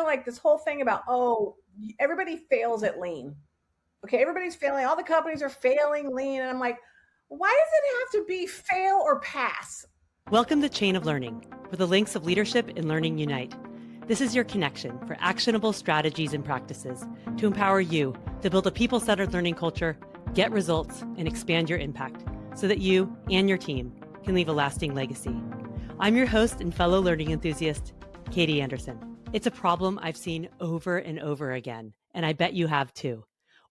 like this whole thing about, everybody fails at lean. Okay, everybody's failing. All the companies are failing lean. And I'm like, why does it have to be fail or pass? Welcome to Chain of Learning, where the links of leadership and learning unite. This is your connection for actionable strategies and practices to empower you to build a people-centered learning culture, get results, and expand your impact so that you and your team can leave a lasting legacy. I'm your host and fellow learning enthusiast, Katie Anderson. It's a problem I've seen over and over again, and I bet you have too.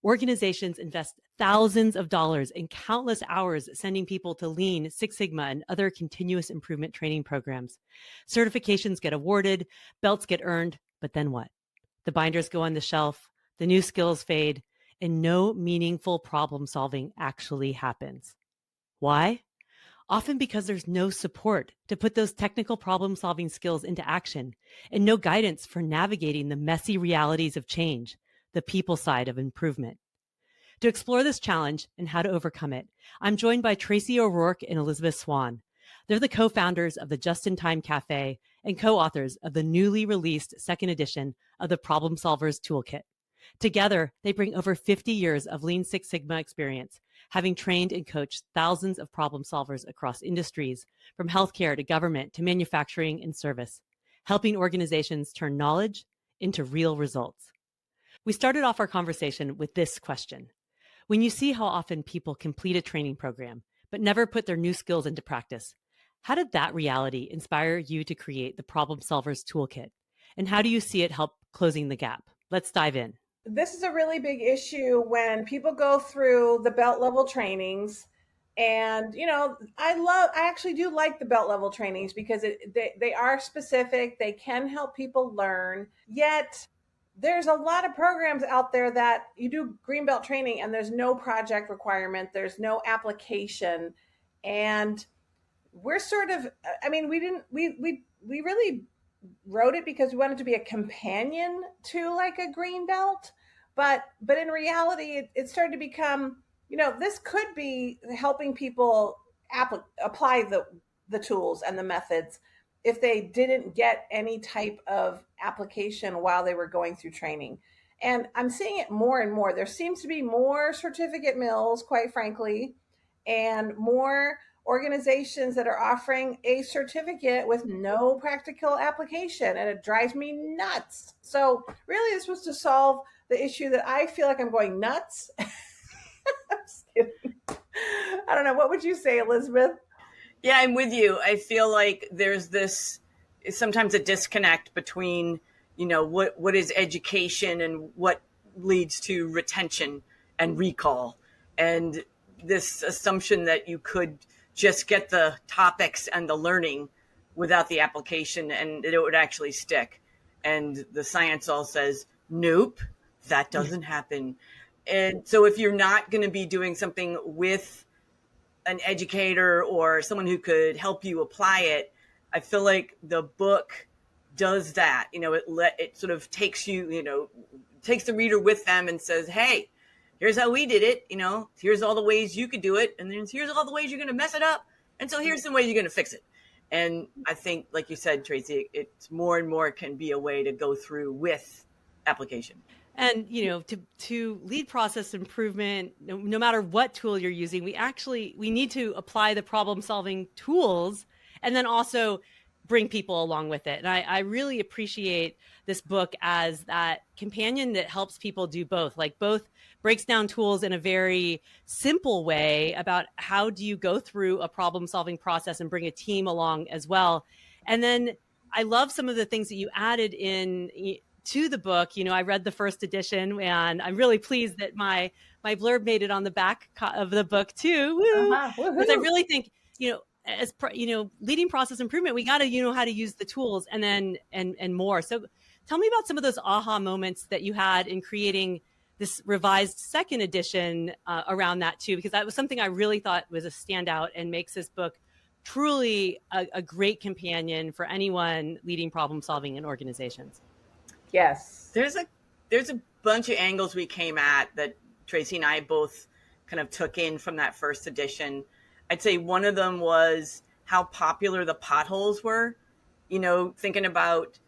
Organizations invest thousands of dollars and countless hours sending people to Lean, Six Sigma, and other continuous improvement training programs. Certifications get awarded, belts get earned, but then what? The binders go on the shelf, the new skills fade, and no meaningful problem solving actually happens. Why? Often because there's no support to put those technical problem solving skills into action and no guidance for navigating the messy realities of change, the people side of improvement. To explore this challenge and how to overcome it, I'm joined by Tracy O'Rourke and Elisabeth Swan. They're the co-founders of the Just-in-Time Café and co-authors of the newly released second edition of the Problem Solvers Toolkit. Together, they bring over 50 years of Lean Six Sigma experience, having trained and coached thousands of problem solvers across industries, from healthcare to government to manufacturing and service, helping organizations turn knowledge into real results. We started off our conversation with this question. When you see how often people complete a training program, but never put their new skills into practice, how did that reality inspire you to create the Problem Solvers Toolkit? And how do you see it help closing the gap? Let's dive in. This is a really big issue when people go through the belt level trainings. And, I actually do like the belt level trainings because they are specific. They can help people learn. Yet there's a lot of programs out there that you do green belt training and there's no project requirement. There's no application. And we're sort of, we really wrote it because we wanted to be a companion to like a green belt. But in reality, it started to become, this could be helping people apply the tools and the methods if they didn't get any type of application while they were going through training. And I'm seeing it more and more. There seems to be more certificate mills, quite frankly, and more organizations that are offering a certificate with no practical application, and it drives me nuts. So really, this was to solve the issue that I feel like I'm going nuts. I'm just kidding. I don't know. What would you say, Elisabeth? Yeah, I'm with you. I feel like there's sometimes a disconnect between, what is education and what leads to retention and recall. And this assumption that you could just get the topics and the learning without the application and it would actually stick. And the science all says, nope, that doesn't happen. And so if you're not going to be doing something with an educator or someone who could help you apply it, I feel like the book does that. It sort of takes you, takes the reader with them and says, hey, here's how we did it. Here's all the ways you could do it. And then here's all the ways you're going to mess it up. And so here's the way you're going to fix it. And I think, like you said, Tracy, it's more and more can be a way to go through with application. And, to lead process improvement, no matter what tool you're using, we need to apply the problem solving tools and then also bring people along with it. And I really appreciate this book as that companion that helps people do both, both breaks down tools in a very simple way about how do you go through a problem solving process and bring a team along as well. And then I love some of the things that you added in to the book. I read the first edition and I'm really pleased that my blurb made it on the back of the book too. Because I really think, as leading process improvement, we got to know how to use the tools and then and more. So tell me about some of those aha moments that you had in creating this revised second edition around that too, because that was something I really thought was a standout and makes this book truly a great companion for anyone leading problem solving in organizations. Yes. There's a bunch of angles we came at that Tracy and I both kind of took in from that first edition. I'd say one of them was how popular the potholes were. Thinking about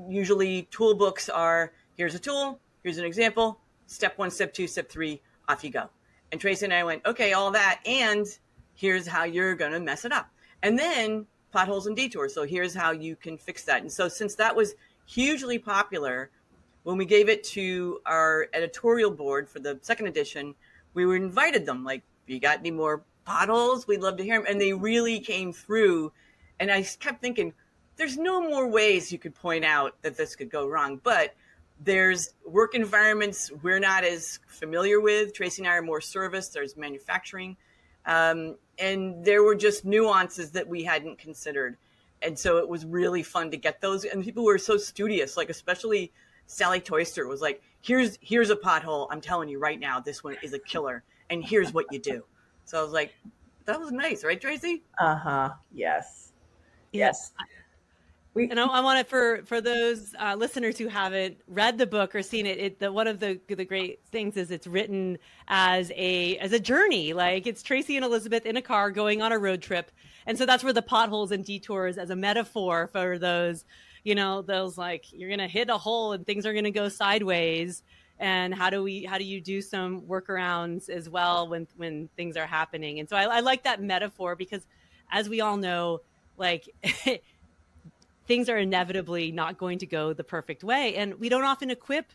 usually tool books are, here's a tool, here's an example, step 1, step 2, step 3, off you go. And Tracy and I went, okay, all that, and here's how you're going to mess it up. And then potholes and detours. So here's how you can fix that. And so since that was hugely popular, when we gave it to our editorial board for the second edition, we were invited them, like, you got any more potholes? We'd love to hear them. And they really came through. And I kept thinking, there's no more ways you could point out that this could go wrong. But there's work environments we're not as familiar with. Tracy and I are more service. There's manufacturing. And there were just nuances that we hadn't considered. And so it was really fun to get those. And people were so studious, like especially Sally Toyster was like, here's a pothole. I'm telling you right now, this one is a killer. And here's what you do. So I was like, that was nice, right, Tracy? Yes. Yes. And I want it for those listeners who haven't read the book or seen it. One of the great things is it's written as a journey. Like it's Tracy and Elisabeth in a car going on a road trip, and so that's where the potholes and detours as a metaphor for those, those like you're gonna hit a hole and things are gonna go sideways. And how do you do some workarounds as well when things are happening? And so I like that metaphor because, as we all know, like. Things are inevitably not going to go the perfect way. And we don't often equip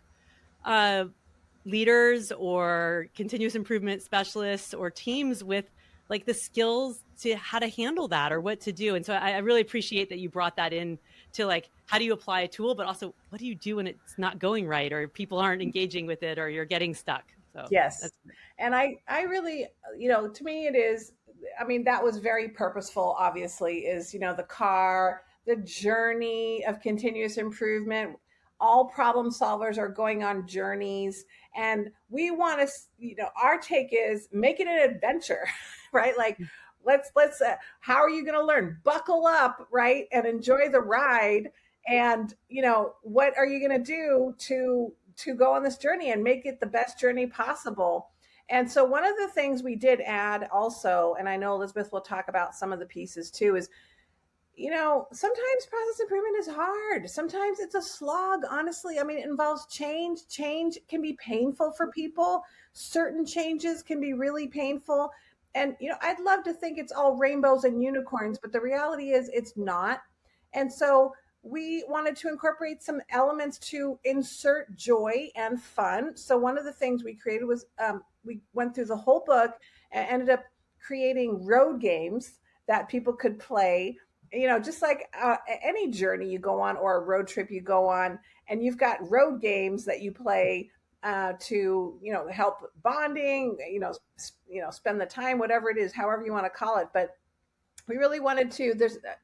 leaders or continuous improvement specialists or teams with like the skills to how to handle that or what to do. And so I really appreciate that you brought that in to like, how do you apply a tool, but also what do you do when it's not going right or people aren't engaging with it or you're getting stuck? So yes. And I really, to me it is, that was very purposeful, obviously, is, the car, the journey of continuous improvement. All problem solvers are going on journeys, and we want to, our take is make it an adventure, right? Like, let's how are you going to learn? Buckle up, right? And enjoy the ride. And, what are you going to do to go on this journey and make it the best journey possible? And so one of the things we did add also, and I know Elisabeth will talk about some of the pieces too, is sometimes process improvement is hard. Sometimes it's a slog, honestly. It involves change. Change can be painful for people. Certain changes can be really painful. And, I'd love to think it's all rainbows and unicorns, but the reality is it's not. And so we wanted to incorporate some elements to insert joy and fun. So one of the things we created was we went through the whole book and ended up creating road games that people could play. Just like any journey you go on or a road trip you go on, and you've got road games that you play to, help bonding, spend the time, whatever it is, however you want to call it. But we really wanted to,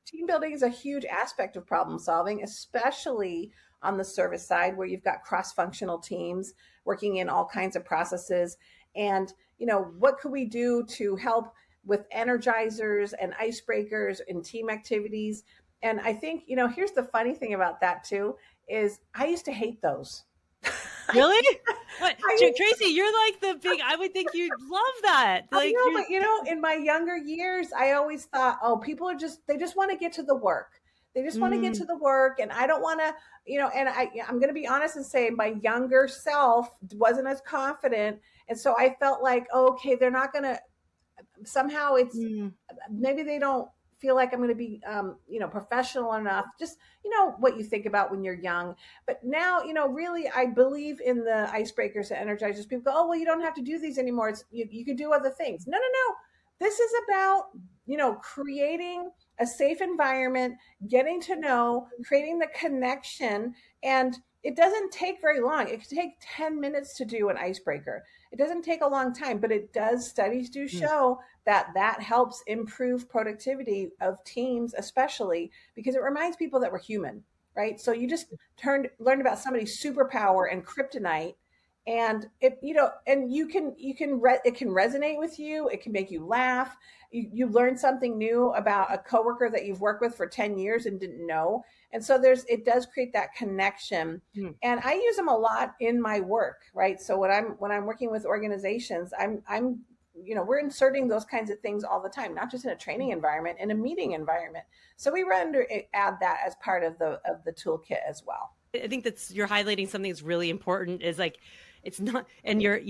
team building is a huge aspect of problem solving, especially on the service side where you've got cross-functional teams working in all kinds of processes. And, what could we do to help with energizers and icebreakers and team activities? And I think, here's the funny thing about that too, is I used to hate those. Really? Tracy, you're like I would think you'd love that. Like, but in my younger years, I always thought, people they just want to get to the work. They just want to get to the work. And I don't want to, and I'm going to be honest and say my younger self wasn't as confident. And so I felt like, okay, they're not going to, somehow it's maybe they don't feel like I'm going to be professional enough, just what you think about when you're young. But now really I believe in the icebreakers and energizers. People go, well, you don't have to do these anymore, it's you can do other things. No, this is about creating a safe environment, getting to know, creating the connection. And it doesn't take very long. It can take 10 minutes to do an icebreaker. It doesn't take a long time, but studies do show that helps improve productivity of teams, especially because it reminds people that we're human, right? So you just learned about somebody's superpower and kryptonite, and it can resonate with you. It can make you laugh. You learn something new about a coworker that you've worked with for 10 years and didn't know. And so it does create that connection. And I use them a lot in my work, right? So when I'm working with organizations, I'm we're inserting those kinds of things all the time, not just in a training environment, in a meeting environment. So we add that as part of the toolkit as well. I think you're highlighting something that's really important, is like, it's not, and you're,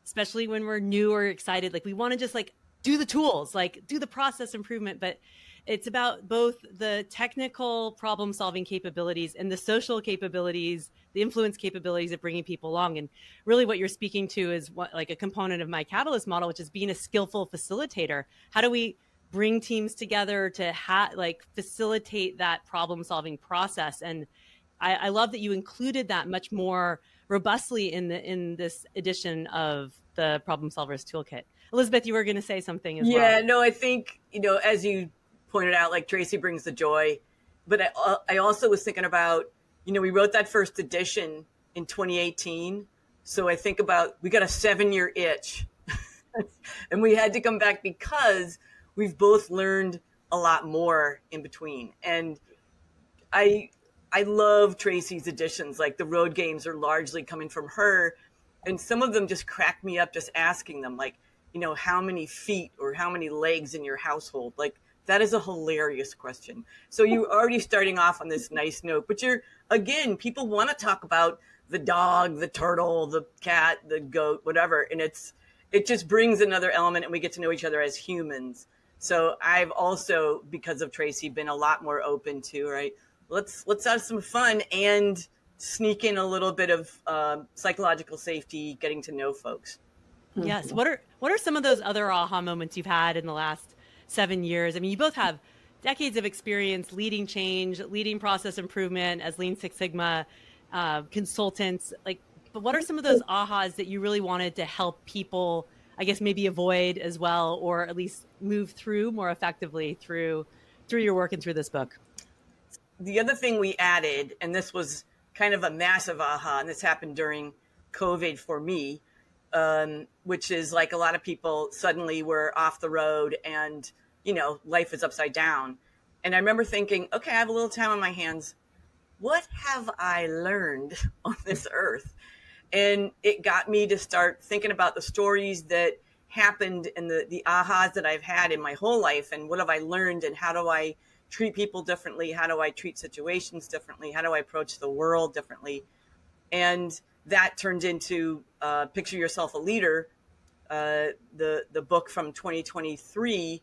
especially when we're new or excited, like we want to just like do the tools, like do the process improvement, but it's about both the technical problem solving capabilities and the social capabilities, the influence capabilities of bringing people along. And really what you're speaking to is like a component of my Catalyst model, which is being a skillful facilitator. How do we bring teams together to facilitate that problem solving process? And I love that you included that much more robustly in this edition of the Problem Solvers Toolkit. Elisabeth, you were going to say something as well. Yeah, no, I think, as you pointed out, like Tracy brings the joy, but I also was thinking about, we wrote that first edition in 2018. So I think about, we got a 7-year itch and we had to come back because we've both learned a lot more in between. And I love Tracy's editions. Like the road games are largely coming from her. And some of them just crack me up just asking them, like, how many feet or how many legs in your household? Like, that is a hilarious question. So you're already starting off on this nice note, but people want to talk about the dog, the turtle, the cat, the goat, whatever. And it just brings another element and we get to know each other as humans. So I've also, because of Tracy, been a lot more open to, right? Let's have some fun and sneak in a little bit of psychological safety, getting to know folks. Yes. What are some of those other aha moments you've had in the last 7 years? I mean, you both have decades of experience leading change, leading process improvement as Lean Six Sigma consultants. But what are some of those ahas that you really wanted to help people, I guess, maybe avoid as well, or at least move through more effectively through your work and through this book? The other thing we added, and this was kind of a massive aha, and this happened during COVID for me, which is like a lot of people suddenly were off the road and, life is upside down. And I remember thinking, okay, I have a little time on my hands. What have I learned on this earth? And it got me to start thinking about the stories that happened and the ahas that I've had in my whole life. And what have I learned and how do I treat people differently? How do I treat situations differently? How do I approach the world differently? And that turned into Picture Yourself a Leader, the book from 2023.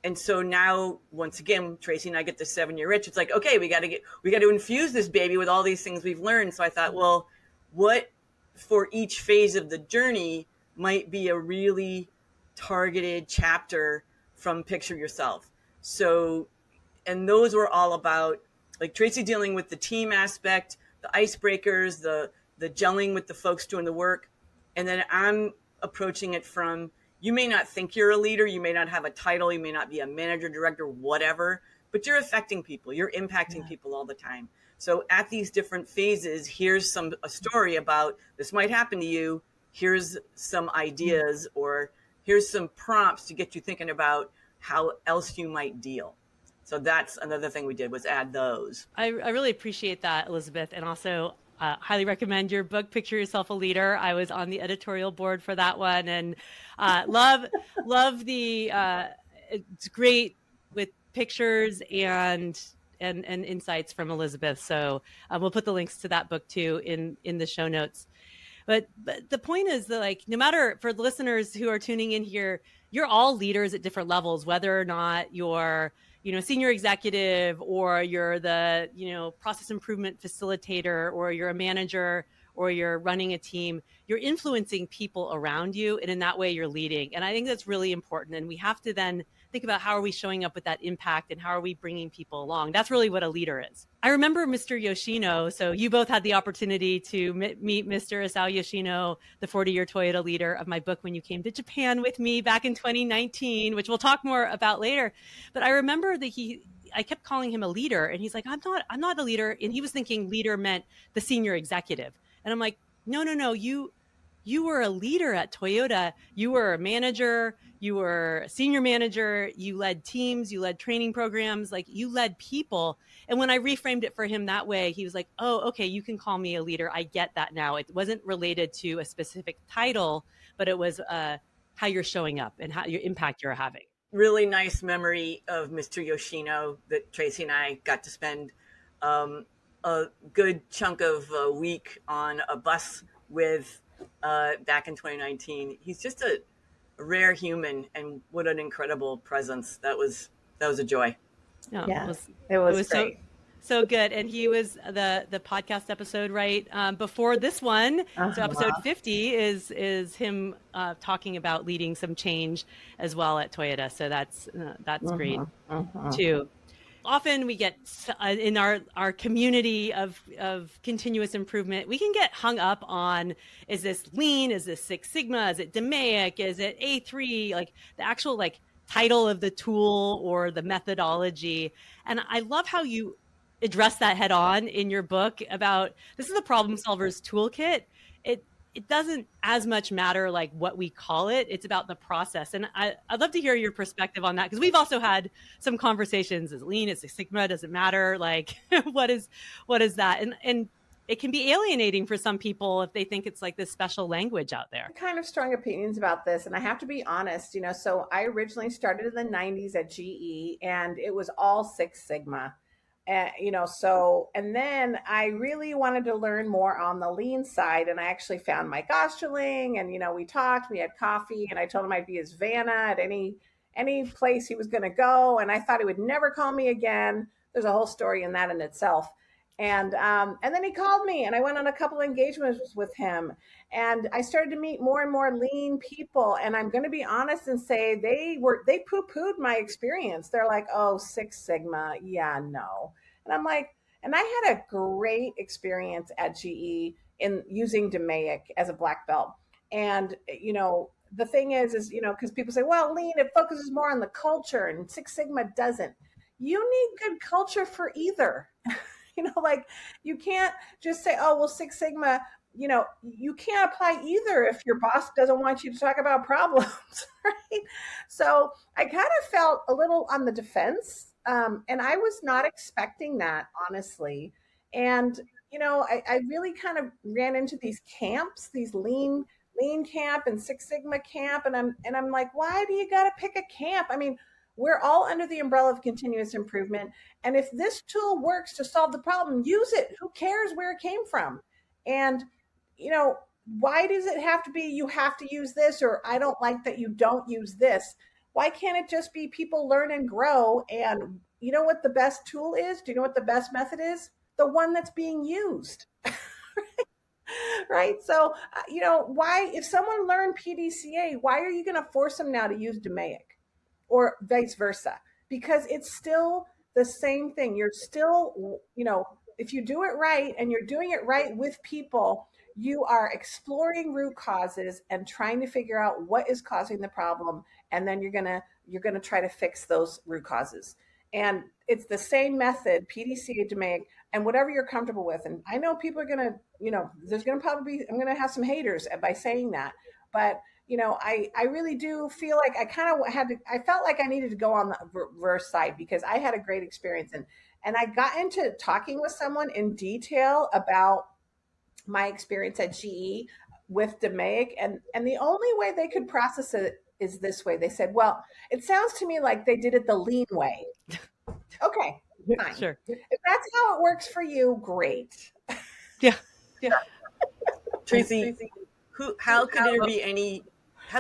And so now, once again, Tracy and I get the 7-year itch. It's like, okay, we got to infuse this baby with all these things we've learned. So I thought, well, what for each phase of the journey might be a really targeted chapter from Picture Yourself. So, and those were all about, like Tracy dealing with the team aspect, the icebreakers, the gelling with the folks doing the work. And then I'm approaching it from, you may not think you're a leader, you may not have a title, you may not be a manager, director, whatever, but you're affecting people, you're impacting people all the time. So at these different phases, here's a story about this might happen to you. Here's some ideas or here's some prompts to get you thinking about how else you might deal. So that's another thing we did was add those. I really appreciate that, Elisabeth, and also highly recommend your book, Picture Yourself a Leader. I was on the editorial board for that one, and love the. It's great with pictures and insights from Elisabeth. So we'll put the links to that book too in the show notes. But the point is that, like, no matter, for the listeners who are tuning in here, you're all leaders at different levels, whether or not you're senior executive or you're the, process improvement facilitator or you're a manager or you're running a team, you're influencing people around you. And in that way you're leading. And I think that's really important. And we have to then think about how are we showing up with that impact and how are we bringing people along? That's really what a leader is. I remember Mr. Yoshino. So you both had the opportunity to meet Mr. Isao Yoshino, the 40-year Toyota leader of my book, when you came to Japan with me back in 2019, which we'll talk more about later. But I remember that I kept calling him a leader, and he's like, I'm not a leader. And he was thinking leader meant the senior executive. And I'm like, no, you were a leader at Toyota. You were a manager, you were a senior manager, you led teams, you led training programs, like you led people. And when I reframed it for him that way, he was like, oh, okay, you can call me a leader. I get that now. It wasn't related to a specific title, but it was how you're showing up and how your impact you're having. Really nice memory of Mr. Yoshino that Tracy and I got to spend a good chunk of a week on a bus with back in 2019. He's just a rare human, and what an incredible presence. That was a joy. Yeah, it was great. So good. And he was the podcast episode right before this one. So episode 50 is him talking about leading some change as well at Toyota. So that's great too. Often we get in our community of continuous improvement, we can get hung up on, is this lean? Is this Six Sigma? Is it DMAIC? Is it A3? Like the actual title of the tool or the methodology. And I love how you address that head on in your book about, this is the Problem Solvers Toolkit. It doesn't as much matter what we call it. It's about the process. And I'd love to hear your perspective on that, because we've also had some conversations. Is lean, is Six Sigma, does it matter? What is that? And it can be alienating for some people if they think it's this special language out there. Kind of strong opinions about this. And I have to be honest, so I originally started in the 90s at GE, and it was all Six Sigma. And then I really wanted to learn more on the lean side. And I actually found Mike Osterling, and, we talked, we had coffee, and I told him I'd be his Vanna at any place he was going to go. And I thought he would never call me again. There's a whole story in that in itself. And then he called me, and I went on a couple of engagements with him, and I started to meet more and more lean people. And I'm going to be honest and say they poo-pooed my experience. They're like, oh, Six Sigma. Yeah, no. And I'm like, and I had a great experience at GE in using DMAIC as a black belt. And, the thing is, because people say, well, lean, it focuses more on the culture, and Six Sigma doesn't. You need good culture for either. You can't just say, oh, well, Six Sigma, you can't apply either if your boss doesn't want you to talk about problems, right? So I kind of felt a little on the defense, and I was not expecting that, honestly. And, I really kind of ran into these camps, these lean camp and Six Sigma camp. And I'm like, why do you got to pick a camp? I mean, we're all under the umbrella of continuous improvement. And if this tool works to solve the problem, use it. Who cares where it came from? And, why does it have to be, you have to use this, or I don't like that you don't use this? Why can't it just be people learn and grow? And you know what the best tool is? Do you know what the best method is? The one that's being used. Right? So, why, if someone learned PDCA, why are you going to force them now to use DMAIC? Or vice versa, because it's still the same thing. You're still, if you do it right and you're doing it right with people, you are exploring root causes and trying to figure out what is causing the problem. And then you're going to try to fix those root causes. And it's the same method, PDCA, DMAIC, and whatever you're comfortable with. And I know people are going to, there's going to probably be, I'm going to have some haters by saying that, but I really do feel like I felt like I needed to go on the reverse side, because I had a great experience. And I got into talking with someone in detail about my experience at GE with DMAIC. And the only way they could process it is this way. They said, well, it sounds to me like they did it the lean way. Okay, fine. Sure. If that's how it works for you, great. Yeah. Tracy, how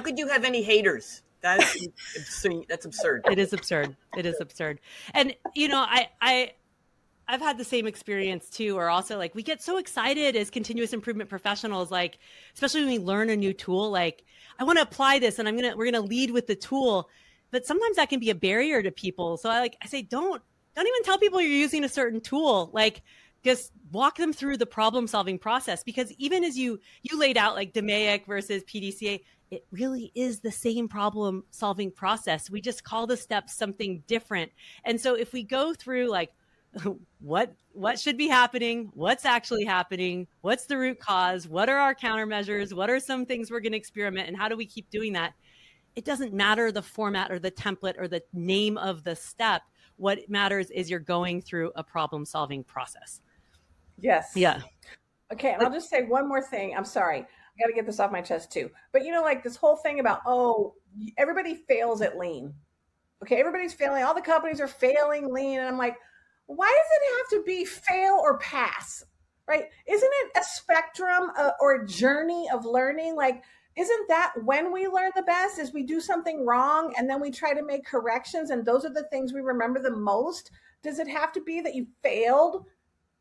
could you have any haters? That's absurd. It is absurd. And I've had the same experience too, or also we get so excited as continuous improvement professionals, especially when we learn a new tool, I want to apply this and we're going to lead with the tool, but sometimes that can be a barrier to people. So I say, don't even tell people you're using a certain tool. Just walk them through the problem solving process, because even as you laid out DMAIC versus PDCA, it really is the same problem solving process. We just call the steps something different. And so if we go through what should be happening, what's actually happening, what's the root cause, what are our countermeasures, what are some things we're going to experiment, and how do we keep doing that? It doesn't matter the format or the template or the name of the step. What matters is you're going through a problem solving process. Yes. Yeah. Okay, and I'll just say one more thing. I'm sorry. I got to get this off my chest too. But like this whole thing about, oh, everybody fails at lean. Okay, everybody's failing. All the companies are failing lean. And I'm like, why does it have to be fail or pass? Right? Isn't it a spectrum or a journey of learning? Like, isn't that when we learn the best is we do something wrong and then we try to make corrections and those are the things we remember the most? Does it have to be that you failed?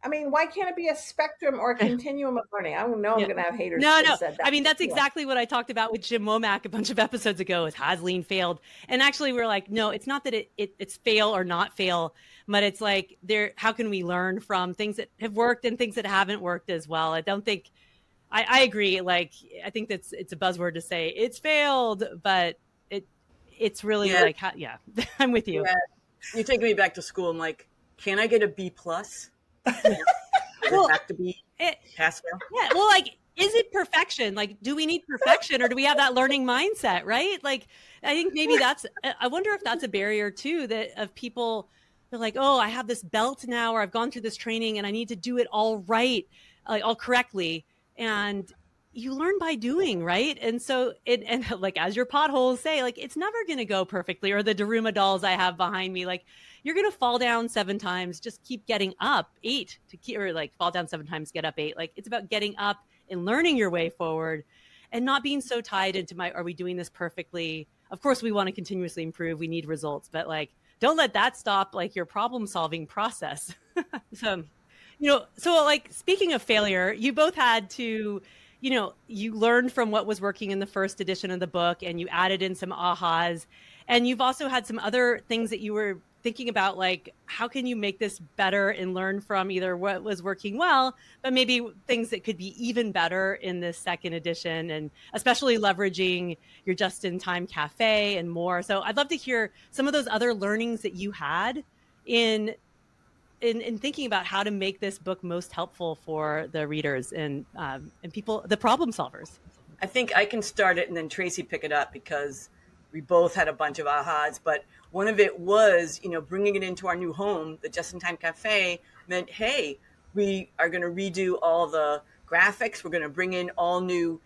I mean, why can't it be a spectrum or a continuum of learning? I don't know. I'm Yeah. going to have haters. No. Said that I mean, that's before. exactly what I talked about with Jim Womack a bunch of episodes ago. Is has lean failed? And actually, we're like, no, it's not that it's fail or not fail, but it's like how can we learn from things that have worked and things that haven't worked as well? I don't think I agree. Like, I think it's a buzzword to say it's failed, but it's really like, I'm with you. Yeah. You're taking me back to school. I'm like, can I get a B plus? Well, have to be pass fail? Yeah. Well, like, is it perfection? Like, do we need perfection or do we have that learning mindset? Right. Like, I think maybe I wonder if that's a barrier too, of people, they're like, oh, I have this belt now, or I've gone through this training and I need to do it all right, like all correctly. And you learn by doing, right? And so and like, as your potholes say, like, it's never going to go perfectly. Or the Daruma dolls I have behind me, like, you're going to fall down 7 times, just keep getting up 8 to keep, or like fall down 7 times, get up 8. Like, it's about getting up and learning your way forward and not being so tied into are we doing this perfectly? Of course, we want to continuously improve. We need results, but like, don't let that stop like your problem solving process. So, so like, speaking of failure, you both had to, you learned from what was working in the first edition of the book and you added in some ahas, and you've also had some other things that you were thinking about, like, how can you make this better and learn from either what was working well, but maybe things that could be even better in this second edition, and especially leveraging your Just-in-Time Café and more. So I'd love to hear some of those other learnings that you had in thinking about how to make this book most helpful for the readers and people, the problem solvers. I think I can start it and then Tracy pick it up, because we both had a bunch of ahas. But one of it was, bringing it into our new home, the Just-in-Time Café, meant, hey, we are going to redo all the graphics. We're going to bring in all new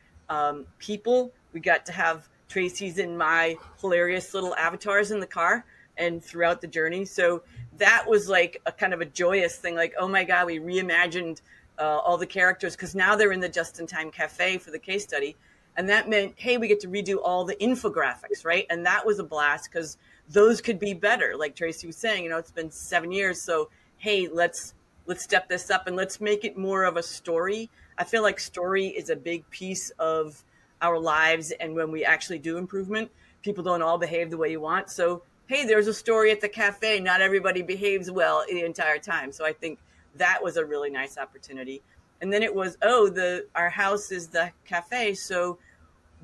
people. We got to have Tracy's and my hilarious little avatars in the car and throughout the journey. So that was like a kind of a joyous thing. Like, oh my God, we reimagined all the characters, because now they're in the Just-in-Time Café for the case study. And that meant, hey, we get to redo all the infographics, right? And that was a blast, because those could be better. Like Tracy was saying, it's been 7 years. So, hey, let's step this up and let's make it more of a story. I feel like story is a big piece of our lives. And when we actually do improvement, people don't all behave the way you want. So, hey, there's a story at the cafe. Not everybody behaves well the entire time. So I think that was a really nice opportunity. And then it was, our house is the cafe, so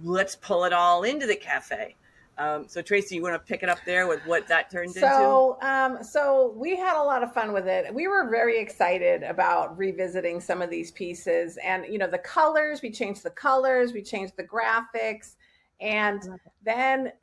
let's pull it all into the cafe. So Tracy, you want to pick it up there with what that turned into? So we had a lot of fun with it. We were very excited about revisiting some of these pieces, and the colors. We changed the colors. We changed the graphics, and then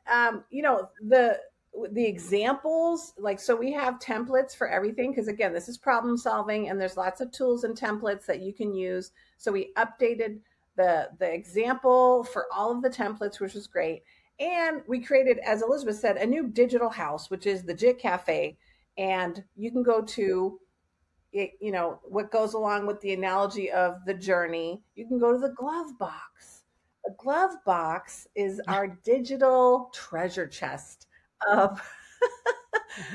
the examples, like, so we have templates for everything, because again, this is problem solving and there's lots of tools and templates that you can use. So we updated the example for all of the templates, which was great. And we created, as Elisabeth said, a new digital house, which is the JIT Cafe. And you can go to it, what goes along with the analogy of the journey. You can go to the glove box. The glove box is our digital treasure chest of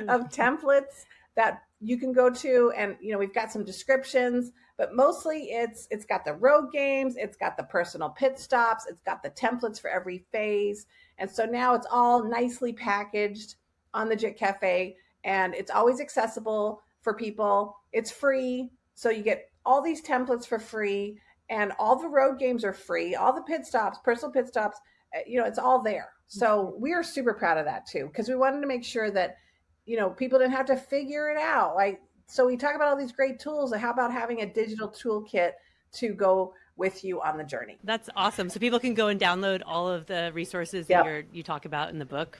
templates that you can go to, and we've got some descriptions, but mostly it's got the road games, it's got the personal pit stops, it's got the templates for every phase. And so now it's all nicely packaged on the JIT Cafe, and it's always accessible for people. It's free, so you get all these templates for free, and all the road games are free, all the pit stops, personal pit stops, it's all there. So we are super proud of that too, because we wanted to make sure that, people didn't have to figure it out. Like, so we talk about all these great tools, and how about having a digital toolkit to go with you on the journey? That's awesome. So people can go and download all of the resources that you talk about in the book.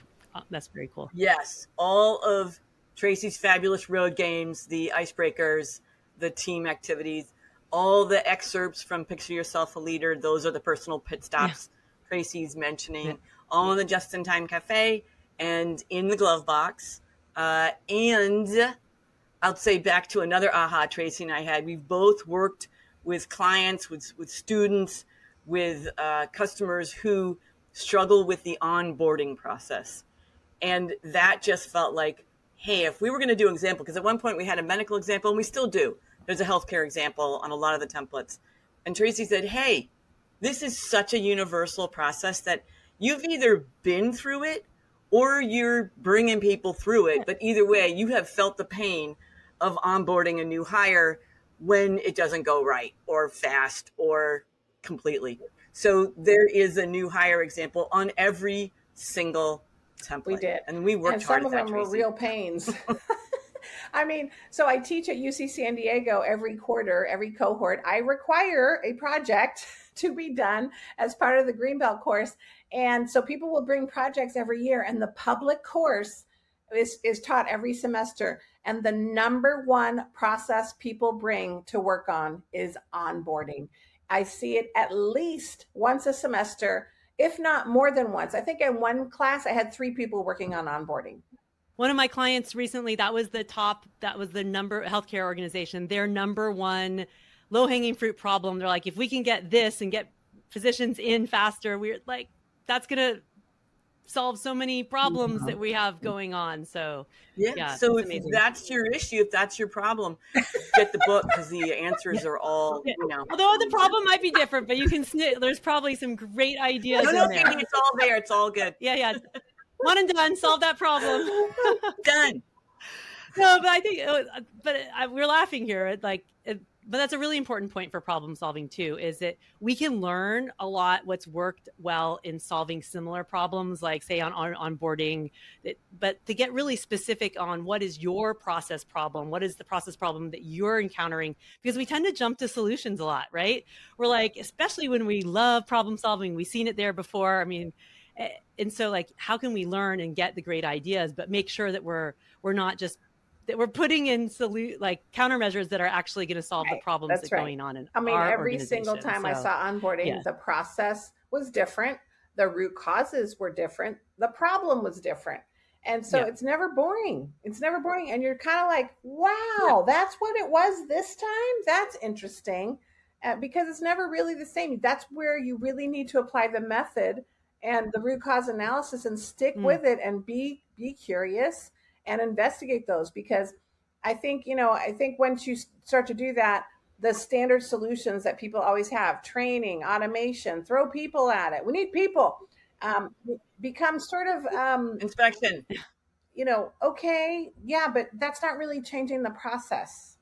That's very cool. Yes. All of Tracy's fabulous road games, the icebreakers, the team activities, all the excerpts from Picture Yourself a Leader. Those are the personal pit stops Tracy's mentioning, all in the Just-in-Time Café and in the glove box. And I'll say back to another aha Tracy and I had. We've both worked with clients, with students, with customers who struggle with the onboarding process. And that just felt like, hey, if we were going to do an example, because at one point we had a medical example, and we still do. There's a healthcare example on a lot of the templates. And Tracy said, hey, this is such a universal process that you've either been through it or you're bringing people through it. But either way, you have felt the pain of onboarding a new hire when it doesn't go right or fast or completely. So there is a new hire example on every single template. We did. And we worked hard at that, some of them were real pains. I mean, so I teach at UC San Diego every quarter, every cohort. I require a project to be done as part of the Greenbelt course. And so people will bring projects every year, and the public course is taught every semester. And the number one process people bring to work on is onboarding. I see it at least once a semester, if not more than once. I think in one class, I had 3 people working on onboarding. One of my clients recently, that was the healthcare organization, their number one low-hanging fruit problem. They're like, if we can get this and get physicians in faster, we're like, that's going to solve so many problems that we have going on. So so if that's your issue, if that's your problem, get the book, because the answers are all, Although the problem might be different, but you can there's probably some great ideas in there. It's all there. It's all good. Yeah. One and done, solve that problem. Done. No, but I think, we're laughing here. But that's a really important point for problem solving too, is that we can learn a lot what's worked well in solving similar problems, like say on onboarding, but to get really specific on what is your process problem, what is the process problem that you're encountering, because we tend to jump to solutions a lot, right? We're like, especially when we love problem solving, we've seen it there before. I mean, and so like, how can we learn and get the great ideas, but make sure that we're not just that we're putting in countermeasures that are actually going to solve the problems that are going on in our every single time I saw onboarding, the process was different. The root causes were different. The problem was different. And so it's never boring. It's never boring. And you're kind of like, wow, that's what it was this time. That's interesting. Because it's never really the same. That's where you really need to apply the method and the root cause analysis and stick with it and be curious and investigate those, because I think once you start to do that, the standard solutions that people always have, training, automation, throw people at it. We need people, become sort of inspection. Okay, yeah, but that's not really changing the process.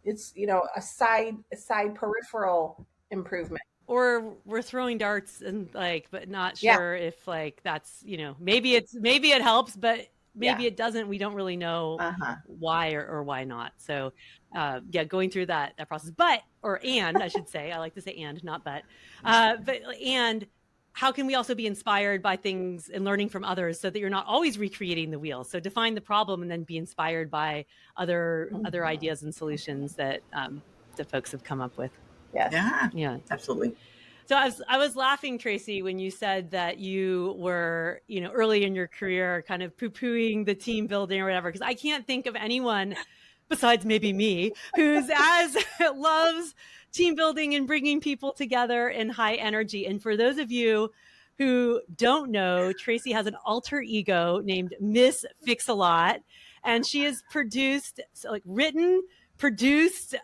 It's a side peripheral improvement. Or we're throwing darts and but not sure if that's maybe it helps, but maybe it doesn't. We don't really know why or why not. So going through that process, and I should say, I like to say and, not but how can we also be inspired by things and learning from others so that you're not always recreating the wheel? So define the problem and then be inspired by other ideas and solutions that the folks have come up with. Yeah, absolutely. So I was laughing, Tracy, when you said that you were, early in your career kind of poo-pooing the team building or whatever, because I can't think of anyone besides maybe me who's as loves team building and bringing people together in high energy. And for those of you who don't know, Tracy has an alter ego named Miss Fix-a-Lot, and she has written, produced,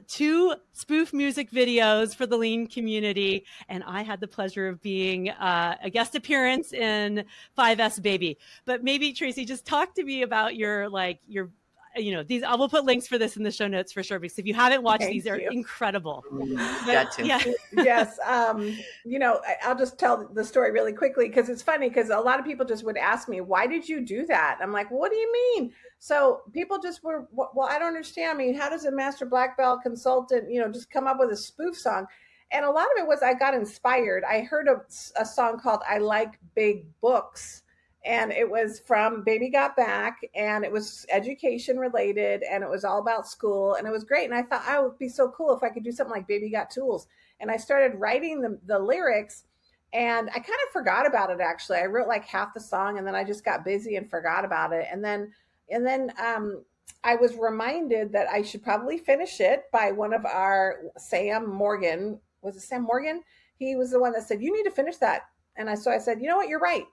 2 spoof music videos for the Lean community. And I had the pleasure of being a guest appearance in 5S Baby. But maybe, Tracy, just talk to me about your these. I will put links for this in the show notes for sure, because if you haven't watched these, they're incredible. Got to. Yeah. Yes. I'll just tell the story really quickly, because it's funny, because a lot of people just would ask me, why did you do that? I'm like, what do you mean? So people just were, well, I don't understand. I mean, how does a master black belt consultant, just come up with a spoof song? And a lot of it was I got inspired. I heard a song called I Like Big Books. and it was from Baby Got Back, and it was education related, and it was all about school, and it was great. And I thought I would be so cool if I could do something like Baby Got Tools. And I started writing the lyrics, and I kind of forgot about it actually. I wrote like half the song, and then I just got busy and forgot about it. And then I was reminded that I should probably finish it by one of our Sam Morgan. Was it Sam Morgan? He was the one that said, "You need to finish that." So I said, "You know what? You're right."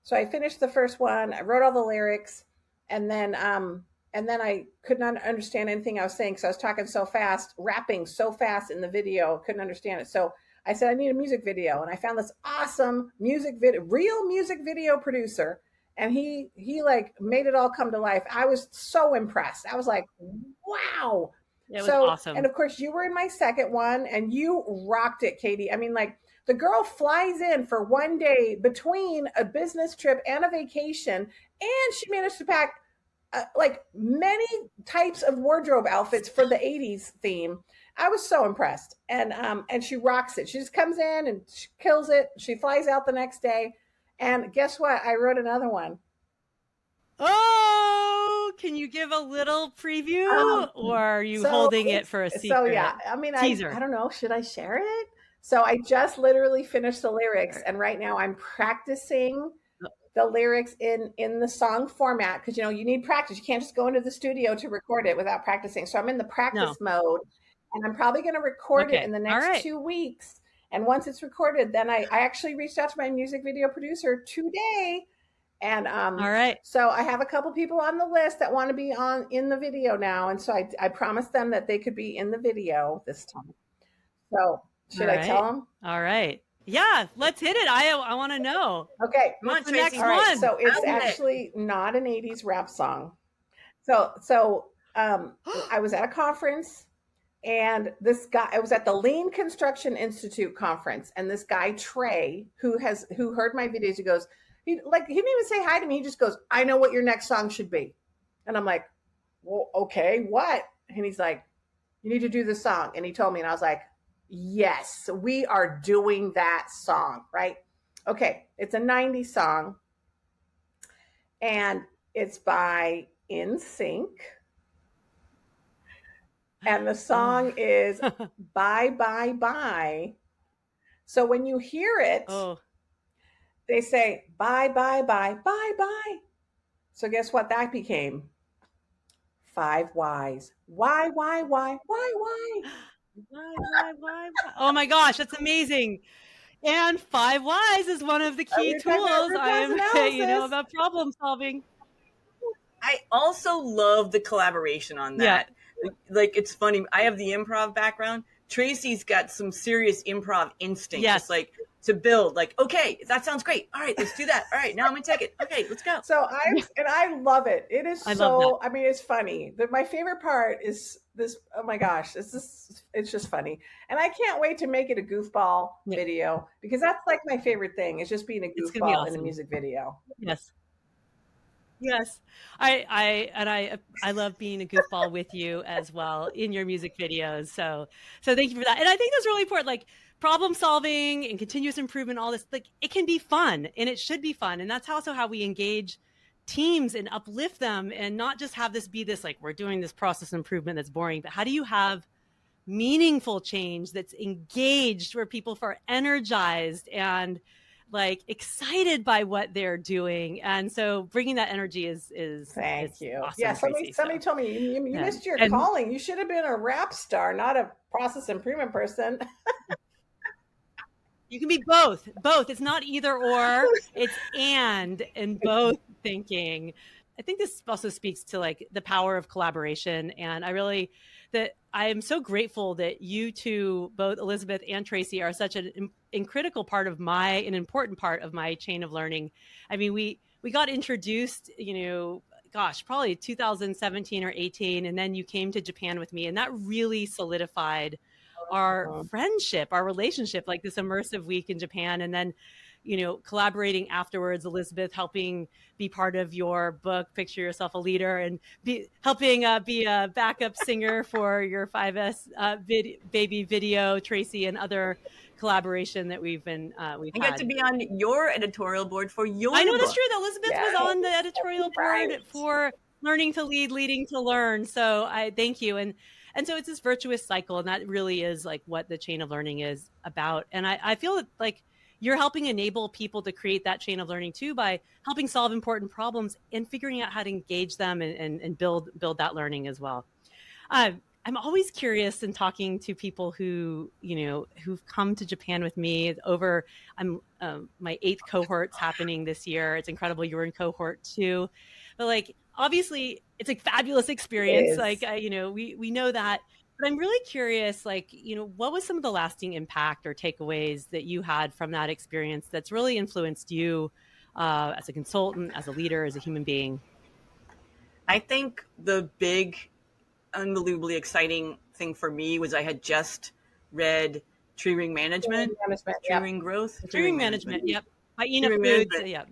So I finished the first one. I wrote all the lyrics, and then I could not understand anything I was saying because I was talking so fast, rapping so fast in the video, couldn't understand it. So I said, I need a music video, and I found this awesome real music video producer, and he like made it all come to life. I was so impressed. I was like, wow. It was awesome. And of course, you were in my second one, and you rocked it, Katie. I mean, like, the girl flies in for one day between a business trip and a vacation, and she managed to pack like many types of wardrobe outfits for the 80s theme. I was so impressed. And she rocks it. She just comes in and she kills it. She flies out the next day. And guess what? I wrote another one. Oh, can you give a little preview, or are you holding it for a secret? So yeah, I mean, I don't know. Should I share it? So I just literally finished the lyrics, and right now I'm practicing the lyrics in the song format, because you need practice. You can't just go into the studio to record it without practicing. So I'm in the practice mode, and I'm probably going to record it in the next 2 weeks. And once it's recorded, then I actually reached out to my music video producer today. And so I have a couple people on the list that want to be in the video now. And so I promised them that they could be in the video this time. So should I tell them? All right. Yeah, let's hit it. I want to know. Okay. What's the next one? Right, so it's actually not an 80s rap song. So I was at a conference, and this guy, I was at the Lean Construction Institute conference, and this guy, Trey, who heard my videos, he goes, he didn't even say hi to me. He just goes, "I know what your next song should be." And I'm like, "Well, okay, what?" And he's like, "You need to do this song." And he told me, and I was like, "Yes, we are doing that song," right? Okay, it's a 90s song, and it's by NSYNC. And the song is Bye, Bye, Bye. So when you hear it, they say, bye, bye, bye, bye, bye. So guess what that became? 5 whys. Why? Why? Oh my gosh, that's amazing. And 5 whys is one of the key tools about problem solving. I also love the collaboration on that. Yeah. Like, it's funny. I have the improv background. Tracy's got some serious improv instinct. Yes. Just like to build, like, okay, that sounds great. All right, let's do that. All right, now I'm gonna take it. Okay, let's go. So I love it. It is I mean, it's funny. My favorite part is this. Oh my gosh, it's just funny. And I can't wait to make it a goofball video, because that's like my favorite thing, is just being a goofball in a music video. Yes. Yes. I love being a goofball with you as well in your music videos. So thank you for that. And I think that's really important, like problem solving and continuous improvement, all this, like, it can be fun, and it should be fun. And that's also how we engage teams and uplift them, and not just have this be this, like, we're doing this process improvement that's boring, but how do you have meaningful change that's engaged, where people are energized and like excited by what they're doing. And so bringing that energy is Thank you. Awesome, yeah. Somebody told me you missed your calling. You should have been a rap star, not a process improvement person. You can be both. It's not either or, it's and both thinking. I think this also speaks to like the power of collaboration. And I am so grateful that you two, both Elisabeth and Tracy, are such an critical part of an important part of my chain of learning. I mean, we got introduced, probably 2017 or 18. And then you came to Japan with me, and that really solidified our friendship, our relationship, like this immersive week in Japan. And then collaborating afterwards, Elisabeth helping be part of your book, Picture Yourself a Leader, and helping be a backup singer for your 5S baby video, Tracy, and other collaboration that we've I got had. to be on your editorial board for your I know book. that's true. Elisabeth was on the editorial board right. for Learning to Lead, Leading to Learn. So I thank you. And so it's this virtuous cycle, and that really is like what the chain of learning is about. And I feel that like you're helping enable people to create that chain of learning too, by helping solve important problems and figuring out how to engage them and build that learning as well. I'm always curious in talking to people who've come to Japan with me over. I'm my 8th cohort's happening this year. It's incredible. You were in cohort 2, but like obviously it's a fabulous experience. Like we know that, but I'm really curious. Like what was some of the lasting impact or takeaways that you had from that experience that's really influenced you as a consultant, as a leader, as a human being? I think the big, unbelievably exciting thing for me was I had just read Tree Ring Management, Tree Ring Growth, Tree Ring Management. Yep, by Ina Tree Ring Foods. Management.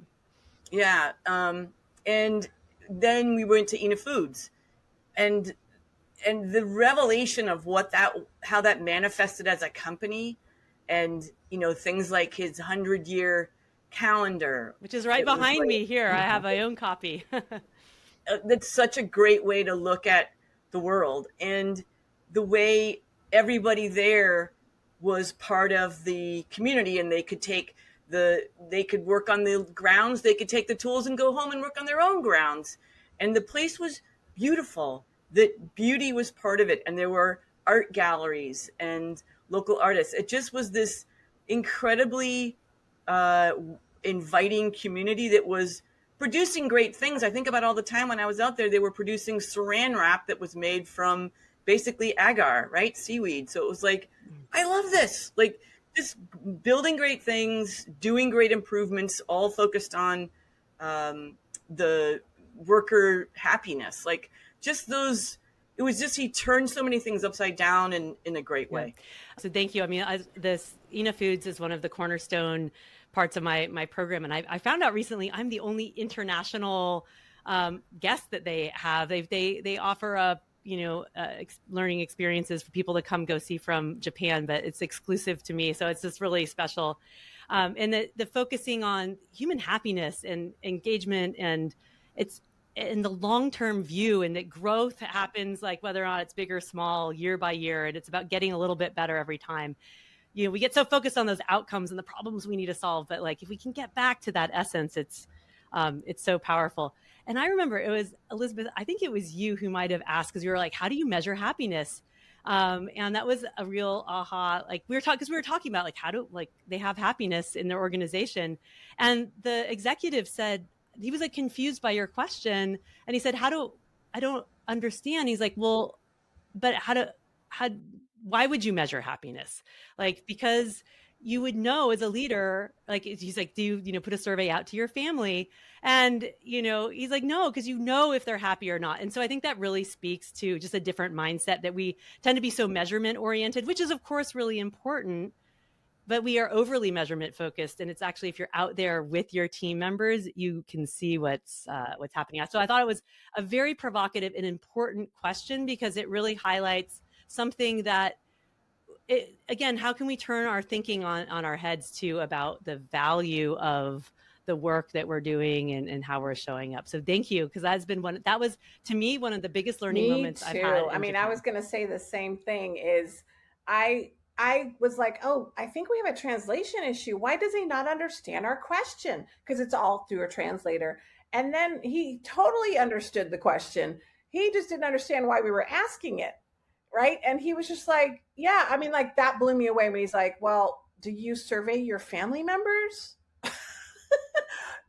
Yep. Yeah, and then we went to Ina Foods, and the revelation of how that manifested as a company, and things like his 100-year calendar, which is right behind me here. I have my own copy. That's such a great way to look at the world, and the way everybody there was part of the community, and they could work on the grounds, they could take the tools and go home and work on their own grounds. And the place was beautiful. That beauty was part of it. And there were art galleries and local artists. It just was this incredibly inviting community that was producing great things. I think about all the time when I was out there, they were producing saran wrap that was made from basically agar, right? Seaweed. So it was like, I love this. Like, just building great things, doing great improvements, all focused on the worker happiness. Like, just those, it was just, he turned so many things upside down in a great way. So thank you. I mean, this Ina Foods is one of the cornerstone parts of my program. And I found out recently I'm the only international guest that they have. They offer learning experiences for people to come go see from Japan, but it's exclusive to me. So it's just really special. And the focusing on human happiness and engagement, and it's in the long-term view, and that growth happens, like whether or not it's big or small, year by year. And it's about getting a little bit better every time. We get so focused on those outcomes and the problems we need to solve, but like if we can get back to that essence, it's so powerful. And I remember it was Elisabeth, I think it was you who might have asked, because you were like, how do you measure happiness? And that was a real aha. Like we were talking about like how do they have happiness in their organization. And the executive said, he was like confused by your question. And he said, I don't understand. He's like, well, but why would you measure happiness? Like, because you would know as a leader, like he's like, do you put a survey out to your family? And, he's like, no, because if they're happy or not. And so I think that really speaks to just a different mindset, that we tend to be so measurement oriented, which is of course really important, but we are overly measurement focused. And it's actually, if you're out there with your team members, you can see what's happening. So I thought it was a very provocative and important question, because it really highlights something that, again, how can we turn our thinking on our heads too about the value of the work that we're doing and how we're showing up. So thank you, because that was to me one of the biggest learning moments I've had. I mean, Japan. I was going to say the same thing. Is I was like, oh, I think we have a translation issue. Why does he not understand our question? Because it's all through a translator. And then he totally understood the question. He just didn't understand why we were asking it. Right. And he was just like, yeah, I mean, like that blew me away when he's like, well, do you survey your family members?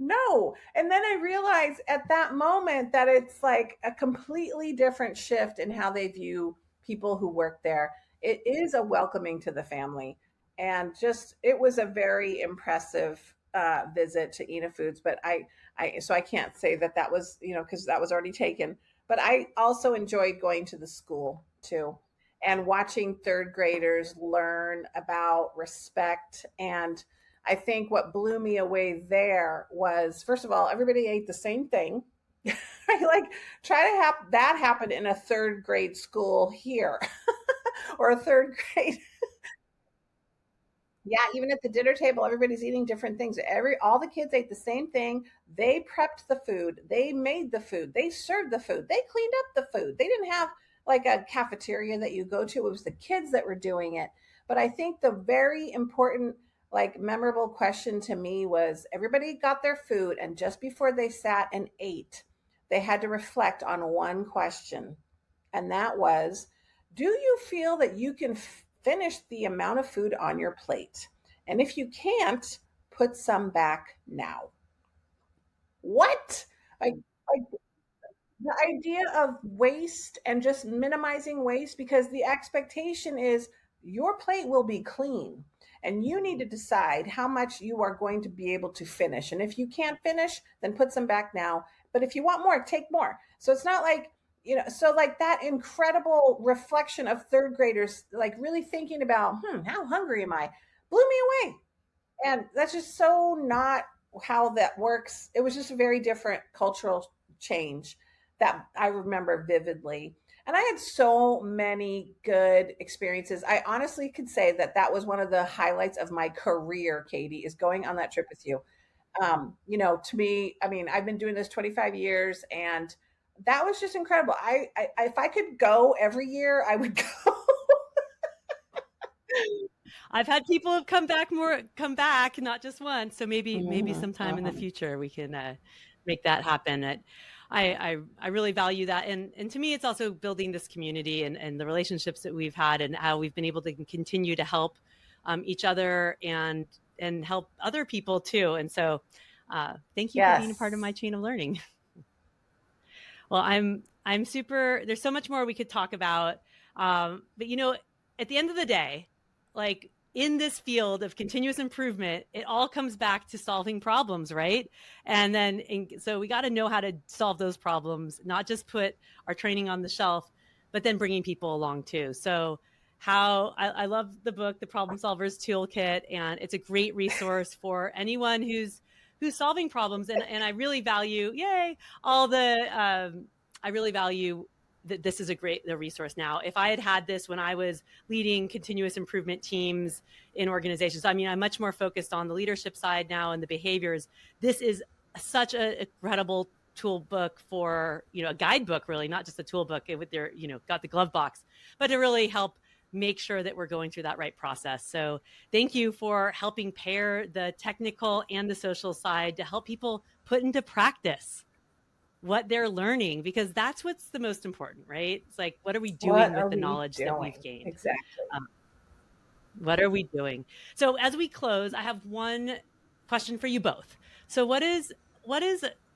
No. And then I realized at that moment that it's like a completely different shift in how they view people who work there. It is a welcoming to the family. And just, it was a very impressive visit to Ina Foods. But so I can't say that was, because that was already taken. But I also enjoyed going to the school too, and watching third graders learn about respect and I think what blew me away there was, first of all, everybody ate the same thing. Like, try to have that happen in a third grade school here or a third grade. Yeah, even at the dinner table, everybody's eating different things. All the kids ate the same thing. They prepped the food. They made the food. They served the food. They cleaned up the food. They didn't have like a cafeteria that you go to. It was the kids that were doing it. But I think the very important, like memorable question to me was everybody got their food, and just before they sat and ate, they had to reflect on one question. And that was, do you feel that you can finish the amount of food on your plate? And if you can't, put some back now. What? Like the idea of waste and just minimizing waste, because the expectation is your plate will be clean and you need to decide how much you are going to be able to finish. And if you can't finish, then put some back now. But if you want more, take more. So it's not like, so like that incredible reflection of third graders, like really thinking about, how hungry am I? Blew me away. And that's just so not how that works. It was just a very different cultural change that I remember vividly. And I had so many good experiences. I honestly could say that that was one of the highlights of my career, Katie, is going on that trip with you. To me, I mean, I've been doing this 25 years, and that was just incredible. If I could go every year, I would go. I've had people come back, not just once. So maybe sometime in the Mhm. future we can make that happen. I really value that. And to me, it's also building this community and the relationships that we've had and how we've been able to continue to help each other and help other people too. And so thank you for being a part of Yes. my chain of learning. Well, I'm super, there's so much more we could talk about. But at the end of the day, like in this field of continuous improvement, it all comes back to solving problems, right? And then, so we got to know how to solve those problems, not just put our training on the shelf, but then bringing people along too. So I love the book, The Problem Solvers Toolkit, and it's a great resource for anyone who's solving problems. And I really value, all the, I really value that this is the resource now. If I had this when I was leading continuous improvement teams in organizations, I mean, I'm much more focused on the leadership side now and the behaviors. This is such an incredible tool book for, a guidebook, really, not just a tool book with their, got the glove box, but to really help make sure that we're going through that right process. So thank you for helping pair the technical and the social side to help people put into practice what they're learning, because that's what's the most important, right? It's like, what are we What doing are with the we knowledge that we've doing? gained? Exactly. What are we doing? So as we close, I have one question for you both. So what is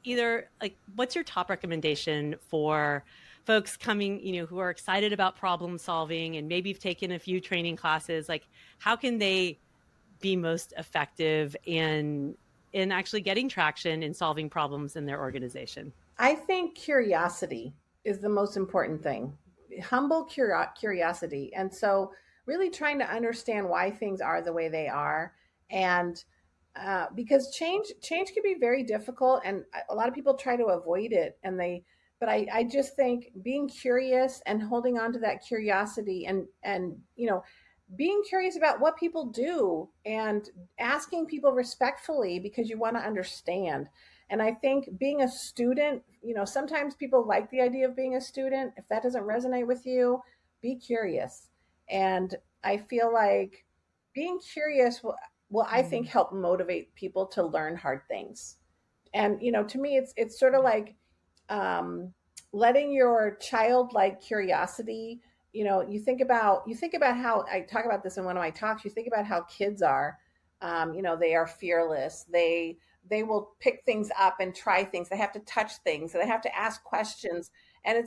either like, what's your top recommendation for folks coming, who are excited about problem solving and maybe have taken a few training classes? Like, how can they be most effective in actually getting traction in solving problems in their organization? I think curiosity is the most important thing. Humble curiosity. And so, really trying to understand why things are the way they are. And because change can be very difficult, and a lot of people try to avoid it. But I just think being curious and holding on to that curiosity, and being curious about what people do and asking people respectfully because you want to understand. And I think being a student, sometimes people like the idea of being a student. If that doesn't resonate with you, be curious. And I feel like being curious will I think help motivate people to learn hard things. And to me, it's sort of like um, letting your childlike curiosity. You think about how I talk about this in one of my talks. You think about how kids are. They are fearless. They will pick things up and try things. They have to touch things. They have to ask questions. And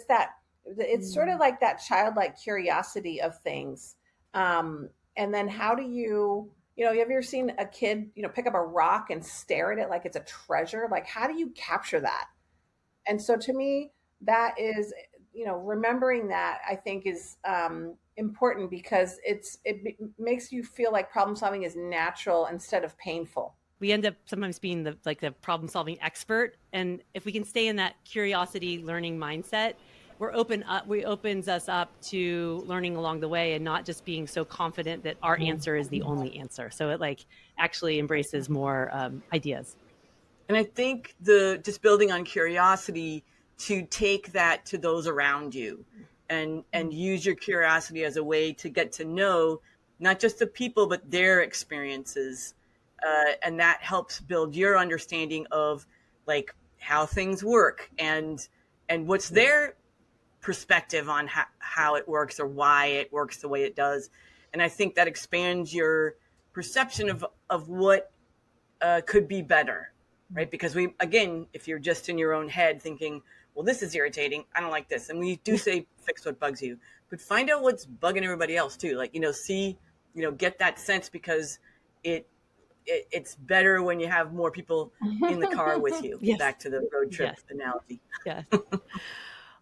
it's sort of like that childlike curiosity of things. And then how do have you ever seen a kid, pick up a rock and stare at it like it's a treasure? Like, how do you capture that? And so to me, that is, remembering that, I think, is important, because it makes you feel like problem solving is natural instead of painful. We end up sometimes being the problem solving expert. And if we can stay in that curiosity learning mindset, we opens us up to learning along the way, and not just being so confident that our answer is the only answer. So it actually embraces more ideas. And I think just building on curiosity, to take that to those around you, and use your curiosity as a way to get to know not just the people, but their experiences. And that helps build your understanding of how things work, and what's their perspective on how it works, or why it works the way it does. And I think that expands your perception of what could be better, right? Because if you're just in your own head thinking, well, this is irritating, I don't like this. And we do say fix what bugs you, but find out what's bugging everybody else too. Get that sense, because it's better when you have more people in the car with you. Yes. Back to the road trip analogy. Yes.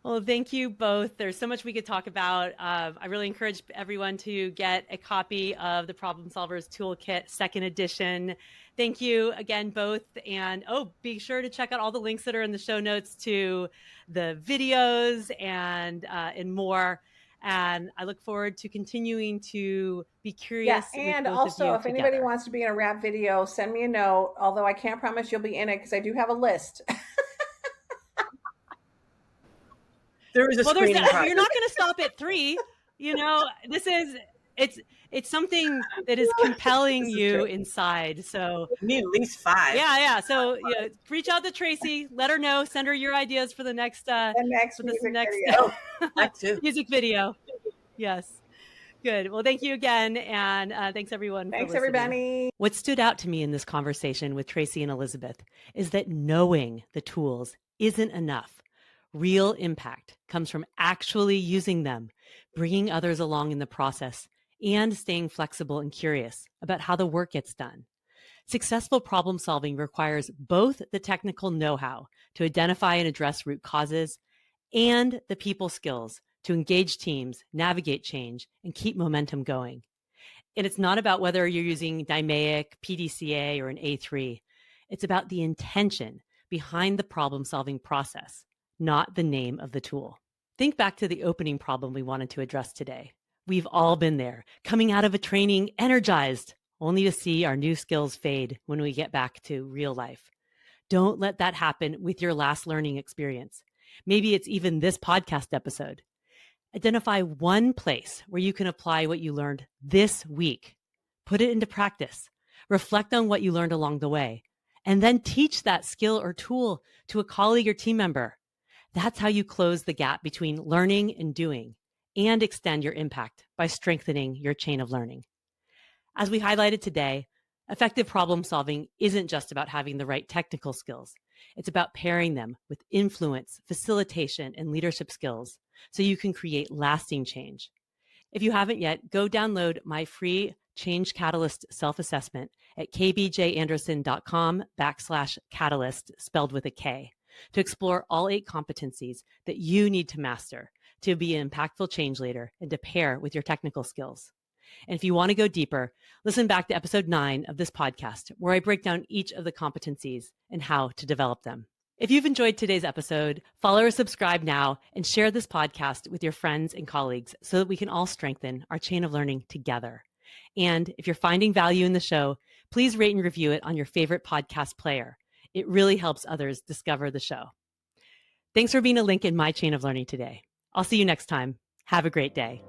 Well, thank you both. There's so much we could talk about. I really encourage everyone to get a copy of the Problem Solvers Toolkit, second edition. Thank you again, both. And be sure to check out all the links that are in the show notes to the videos and more. And I look forward to continuing to be curious. Yeah, and also, if anybody wants to be in a rap video, send me a note. Although I can't promise you'll be in it, because I do have a list. There is a screening process. You're not going to stop at 3. It's something that is compelling you inside. So you need at least 5. Yeah. So reach out to Tracy, let her know, send her your ideas for the next video. That too. Music video. Yes. Good. Well, thank you again. And thanks everyone. Thanks everybody. What stood out to me in this conversation with Tracy and Elisabeth is that knowing the tools isn't enough. Real impact comes from actually using them, bringing others along in the process, and staying flexible and curious about how the work gets done. Successful problem solving requires both the technical know-how to identify and address root causes, and the people skills to engage teams, navigate change, and keep momentum going. And it's not about whether you're using DMAIC, PDCA, or an A3. It's about the intention behind the problem-solving process, not the name of the tool. Think back to the opening problem we wanted to address today. We've all been there, coming out of a training energized, only to see our new skills fade when we get back to real life. Don't let that happen with your last learning experience. Maybe it's even this podcast episode. Identify one place where you can apply what you learned this week. Put it into practice. Reflect on what you learned along the way, and then teach that skill or tool to a colleague or team member. That's how you close the gap between learning and doing, and extend your impact by strengthening your chain of learning. As we highlighted today, effective problem solving isn't just about having the right technical skills. It's about pairing them with influence, facilitation, and leadership skills so you can create lasting change. If you haven't yet, go download my free Change Catalyst self-assessment at kbjanderson.com/catalyst, spelled with a K, to explore all 8 competencies that you need to master to be an impactful change leader and to pair with your technical skills. And if you want to go deeper, listen back to episode 9 of this podcast, where I break down each of the competencies and how to develop them. If you've enjoyed today's episode, follow or subscribe now and share this podcast with your friends and colleagues so that we can all strengthen our chain of learning together. And if you're finding value in the show, please rate and review it on your favorite podcast player. It really helps others discover the show. Thanks for being a link in my chain of learning today. I'll see you next time. Have a great day.